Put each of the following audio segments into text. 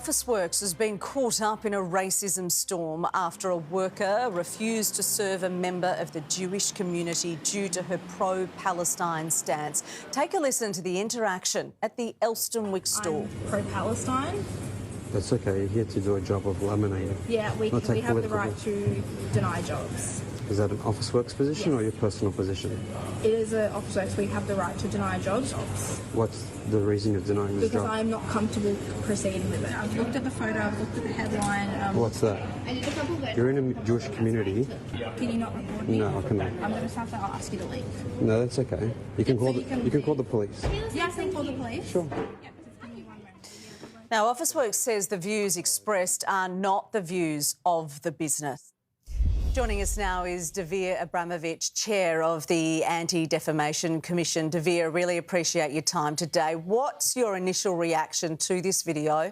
Officeworks has been caught up in a racism storm after a worker refused to serve a member of the Jewish community due to her pro-Palestine stance. Take a listen to the interaction at the Elstonwick store. I'm pro-Palestine. That's okay, you're here to do a job of laminating. Yeah, we have the right to deny jobs. Is that an Officeworks position or your personal position? It is an Officeworks. We have the right to deny jobs. What's the reason you're denying this job? Because I'm not comfortable proceeding with it. I've looked at the photo, I've looked at the headline. What's that? You're in a Jewish community. Can you not record me? No, I cannot. I'm going to have to ask you to leave. No, that's okay. You can call the police. Yeah, I can call the police. Sure. Now, Officeworks says the views expressed are not the views of the business. Joining us now is Dvir Abramovich, Chair of the Anti-Defamation Commission. Dvir, really appreciate your time today. What's your initial reaction to this video?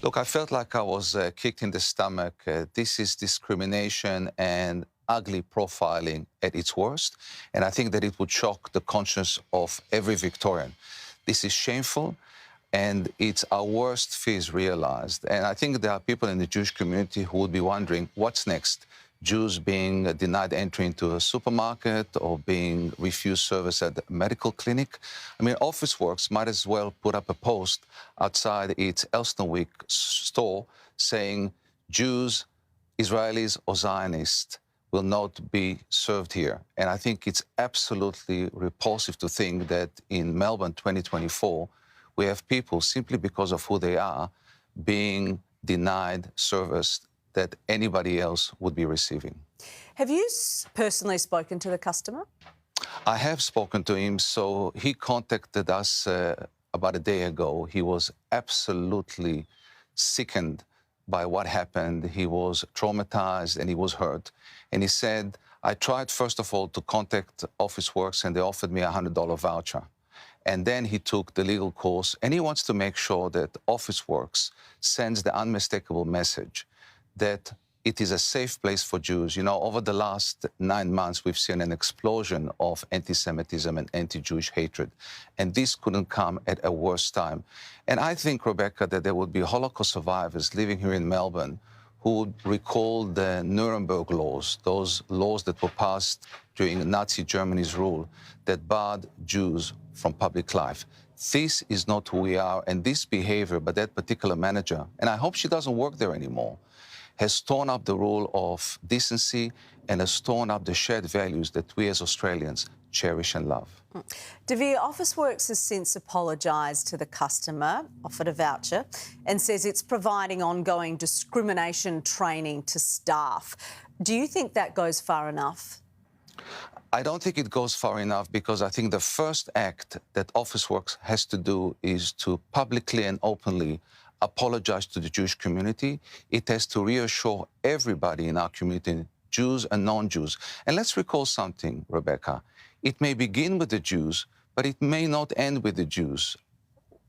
Look, I felt like I was kicked in the stomach. This is discrimination and ugly profiling at its worst, and I think that it would shock the conscience of every Victorian. This is shameful, and it's our worst fears realized. And I think there are people in the Jewish community who would be wondering, what's next? Jews being denied entry into a supermarket or being refused service at a medical clinic? I mean, Officeworks might as well put up a post outside its Elstonwick store saying Jews, Israelis or Zionists will not be served here. And I think it's absolutely repulsive to think that in Melbourne 2024, we have people, simply because of who they are, being denied service that anybody else would be receiving. Have you personally spoken to the customer? I have spoken to him. So he contacted us about a day ago. He was absolutely sickened by what happened. He was traumatized and he was hurt. And he said, I tried, first of all, to contact Officeworks and they offered me a $100 voucher. And then he took the legal course, and he wants to make sure that Officeworks sends the unmistakable message that it is a safe place for Jews. You know, over the last 9 months, we've seen an explosion of anti-Semitism and anti-Jewish hatred, and this couldn't come at a worse time. And I think, Rebecca, that there would be Holocaust survivors living here in Melbourne who would recall the Nuremberg laws, those laws that were passed during Nazi Germany's rule that barred Jews from public life. This is not who we are, and this behavior by that particular manager, and I hope she doesn't work there anymore, has torn up the rule of decency and has torn up the shared values that we as Australians cherish and love. Dvir, Officeworks has since apologised to the customer, offered a voucher, and says it's providing ongoing discrimination training to staff. Do you think that goes far enough? I don't think it goes far enough, because I think the first act that Officeworks has to do is to publicly and openly apologise to the Jewish community. It has to reassure everybody in our community, Jews and non-Jews. And let's recall something, Rebecca. It may begin with the Jews, but it may not end with the Jews.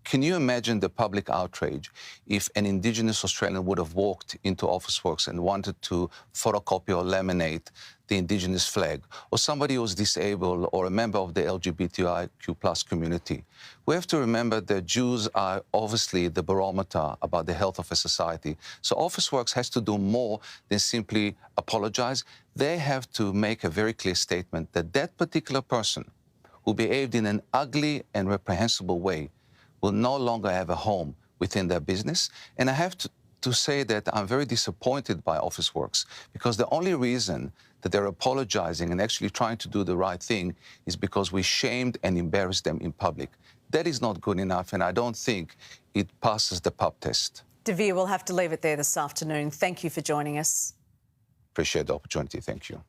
Can you imagine the public outrage if an Indigenous Australian would have walked into Officeworks and wanted to photocopy or laminate the Indigenous flag, or somebody who was disabled or a member of the LGBTIQ+ community? We have to remember that Jews are obviously the barometer about the health of a society. So Officeworks has to do more than simply apologise. They have to make a very clear statement that that particular person who behaved in an ugly and reprehensible way will no longer have a home within their business. And I have to say that I'm very disappointed by Officeworks, because the only reason that they're apologising and actually trying to do the right thing is because we shamed and embarrassed them in public. That is not good enough, and I don't think it passes the pub test. Dvir, we'll have to leave it there this afternoon. Thank you for joining us. Appreciate the opportunity. Thank you.